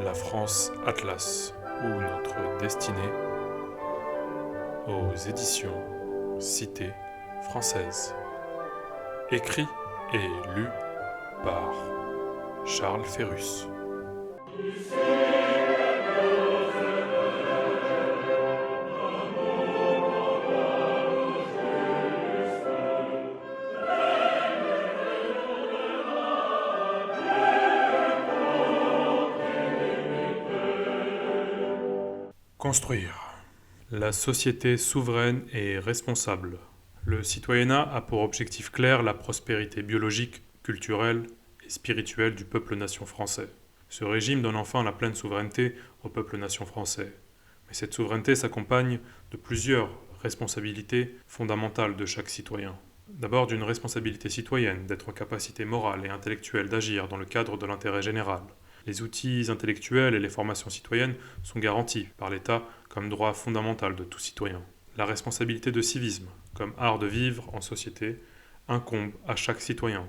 La France Atlas ou notre destinée aux éditions Cité française. Écrit et lu par Charles Ferrus. Construire. La société souveraine et responsable. Le citoyenat a pour objectif clair la prospérité biologique, culturelle et spirituelle du peuple-nation français. Ce régime donne enfin la pleine souveraineté au peuple-nation français. Mais cette souveraineté s'accompagne de plusieurs responsabilités fondamentales de chaque citoyen. D'abord d'une responsabilité citoyenne, d'être en capacité morale et intellectuelle d'agir dans le cadre de l'intérêt général. Les outils intellectuels et les formations citoyennes sont garantis par l'État comme droit fondamental de tout citoyen. La responsabilité de civisme, comme art de vivre en société, incombe à chaque citoyen.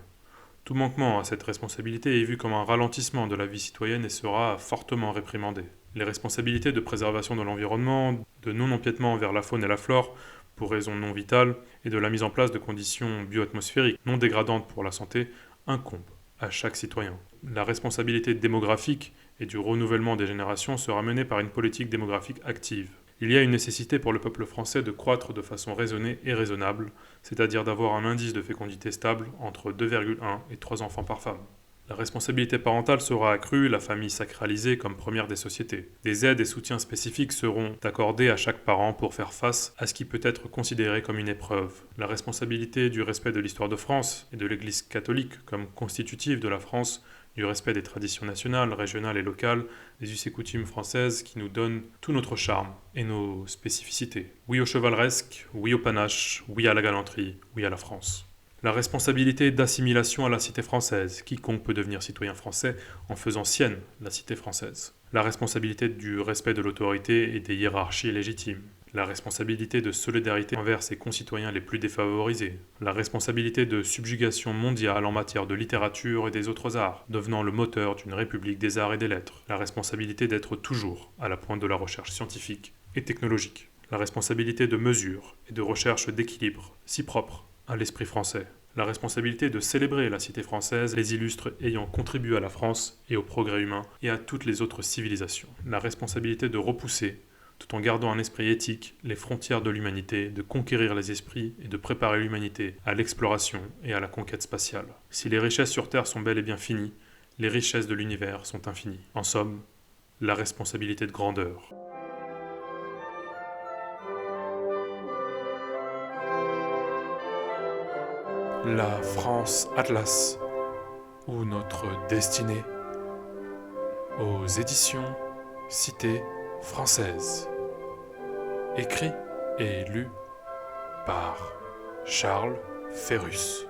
Tout manquement à cette responsabilité est vu comme un ralentissement de la vie citoyenne et sera fortement réprimandé. Les responsabilités de préservation de l'environnement, de non-empiètement envers la faune et la flore pour raisons non vitales et de la mise en place de conditions bioatmosphériques non dégradantes pour la santé incombent à chaque citoyen. La responsabilité démographique et du renouvellement des générations sera menée par une politique démographique active. Il y a une nécessité pour le peuple français de croître de façon raisonnée et raisonnable, c'est-à-dire d'avoir un indice de fécondité stable entre 2,1 et 3 enfants par femme. La responsabilité parentale sera accrue, la famille sacralisée comme première des sociétés. Des aides et soutiens spécifiques seront accordés à chaque parent pour faire face à ce qui peut être considéré comme une épreuve. La responsabilité du respect de l'histoire de France et de l'Église catholique comme constitutive de la France, du respect des traditions nationales, régionales et locales, des us et coutumes françaises qui nous donnent tout notre charme et nos spécificités. Oui au chevaleresque, oui au panache, oui à la galanterie, oui à la France. La responsabilité d'assimilation à la cité française. Quiconque peut devenir citoyen français en faisant sienne la cité française. La responsabilité du respect de l'autorité et des hiérarchies légitimes. La responsabilité de solidarité envers ses concitoyens les plus défavorisés. La responsabilité de subjugation mondiale en matière de littérature et des autres arts, devenant le moteur d'une république des arts et des lettres. La responsabilité d'être toujours à la pointe de la recherche scientifique et technologique. La responsabilité de mesure et de recherche d'équilibre, si propre à l'esprit français. La responsabilité de célébrer la cité française, les illustres ayant contribué à la France et au progrès humain et à toutes les autres civilisations. La responsabilité de repousser, tout en gardant un esprit éthique, les frontières de l'humanité, de conquérir les esprits et de préparer l'humanité à l'exploration et à la conquête spatiale. Si les richesses sur Terre sont bel et bien finies, les richesses de l'univers sont infinies. En somme, la responsabilité de grandeur. La France Atlas ou notre destinée aux éditions Cité française. Écrit et lu par Charles Ferrus.